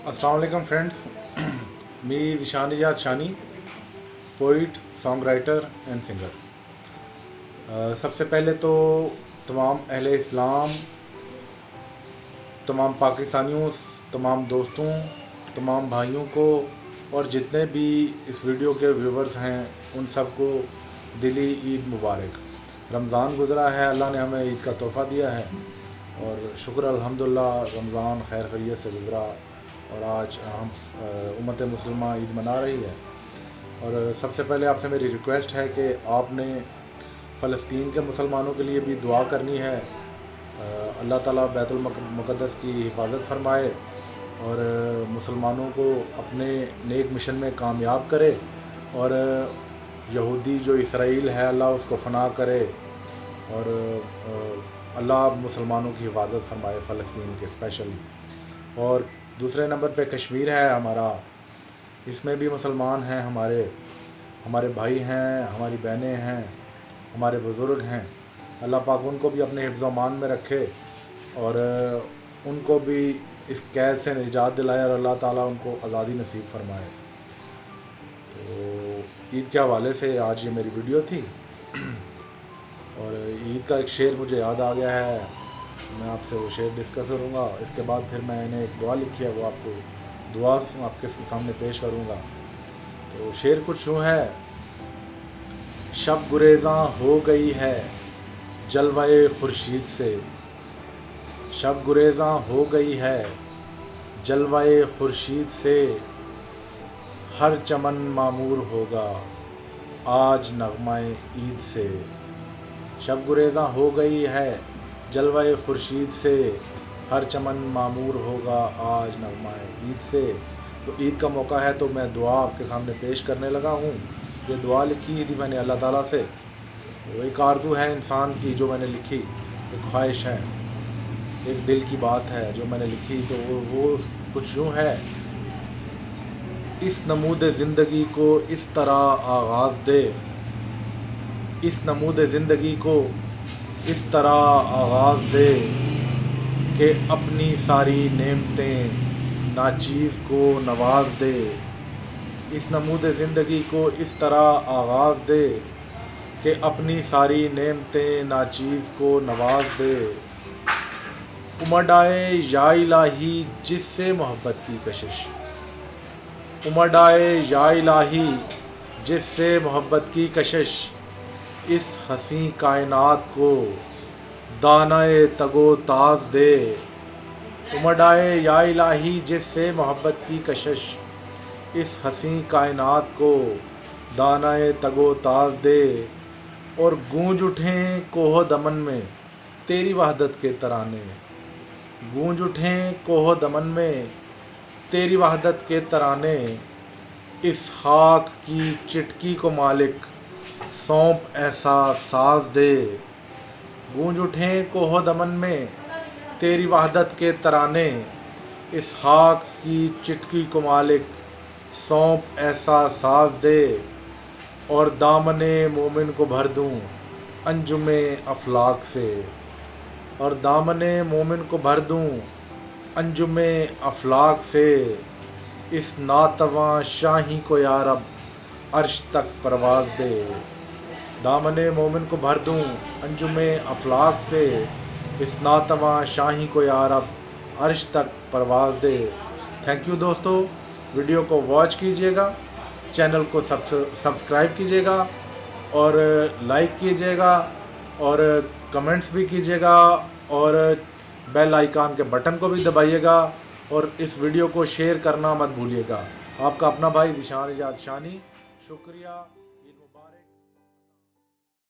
अस्सलाम वालेकुम friends, me Zeeshan Ejaz Shani, poet, song writer and singer. सबसे पहले तो तमाम अहले इस्लाम, तमाम पाकिस्तानियों, तमाम दोस्तों, तमाम भाइयों को और जितने भी इस वीडियो के व्यूवर्स हैं उन सबको दिली ईद मुबारक। रमज़ान गुज़रा है, अल्लाह ने हमें ईद का तोहफ़ा दिया है और शुक्र अल्हम्दुलिल्लाह रमज़ान खैर खैरियत से गुज़रा और आज हम उम्मत मुसलमा ईद मना रही है। और सबसे पहले आपसे मेरी रिक्वेस्ट है कि आपने फ़लस्तीन के मुसलमानों के लिए भी दुआ करनी है। अल्लाह ताला बैतुल मुक़द्दस की हिफाजत फरमाए और मुसलमानों को अपने नेक मिशन में कामयाब करे और यहूदी जो इसराइल है अल्लाह उसको फना करे और अल्लाह मुसलमानों की हिफाजत फरमाए फ़लस्तीन के स्पेशली। और दूसरे नंबर पे कश्मीर है हमारा, इसमें भी मुसलमान हैं, हमारे भाई हैं, हमारी बहनें हैं, हमारे बुज़ुर्ग हैं। अल्लाह पाक उनको भी अपने हिफ्ज़ अमान में रखे और उनको भी इस कैद से निजात दिलाए और अल्लाह ताला उनको आज़ादी नसीब फरमाए। तो ईद के हवाले से आज ये मेरी वीडियो थी और ईद का एक शेर मुझे याद आ गया है, मैं आपसे वो शेर डिस्कस करूँगा। इसके बाद फिर मैंने एक दुआ लिखी है, वो आपको दुआ आपके सामने पेश करूँगा। तो शेर कुछ यूँ है, शब गुरेज़ां हो गई है जलवाए खुर्शीद से, शब गुरेज़ां हो गई है जलवाए खुर्शीद से, हर चमन मामूर होगा आज नग़्माए ईद से। शब गुरेज़ां हो गई है जलवाए खुर्शीद से, हर चमन मामूर होगा आज नग़्माए ईद से। तो ईद का मौका है तो मैं दुआ आपके सामने पेश करने लगा हूँ। ये दुआ लिखी थी मैंने अल्लाह ताला से, वो एक आरज़ू है इंसान की जो मैंने लिखी, एक ख्वाहिश है, एक दिल की बात है जो मैंने लिखी। तो वो कुछ यूँ है, इस नमूद ज़िंदगी को इस तरह आगाज़ दे, इस नमूद ज़िंदगी को इस तरह आगाज़ दे कि अपनी सारी नेमतें नाचीज़ को नवाज दे, इस नमूद ज़िंदगी को इस तरह आगाज़ दे कि अपनी सारी नेमतें नाचीज़ को नवाज दे। उमड़ आए या इलाही जिससे मोहब्बत की कशिश, उमड़ आए या इलाही जिससे मोहब्बत की कशिश, इस हसी कायनात को दानाए तगो ताज दे। उमड़ आए या इलाही जिससे मोहब्बत की कशिश, इस हसी कायनात को दानाए तगो ताज दे। और गूंज उठें कोहो दमन में तेरी वहदत के तराने, गूंज उठें कोहो दमन में तेरी वहदत के तराने, इस खाक की चिटकी को मालिक सौंप ऐसा साज दे। गूंज उठें कोहो दमन में तेरी वहदत के तराने, इस खाक की चिटकी को मालिक सौंप ऐसा साज दे। और दामने मोमिन को भर दूं अंजुमे अफलाक से, और दामने मोमिन को भर दूं अंजुमे अफलाक से, इस नातवा शाही को या रब अर्श तक परवाज दे। दामने मोमिन को भर दूं अंजुमे अफलाक से, इस नातवा शाही को या रब अर्श तक परवाज दे। थैंक यू दोस्तों, वीडियो को वॉच कीजिएगा, चैनल को सब्सक्राइब कीजिएगा और लाइक कीजिएगा और कमेंट्स भी कीजिएगा और बेल आइकन के बटन को भी दबाइएगा और इस वीडियो को शेयर करना मत भूलिएगा। आपका अपना भाई ज़िशान इजाज़ शानी, शुक्रिया।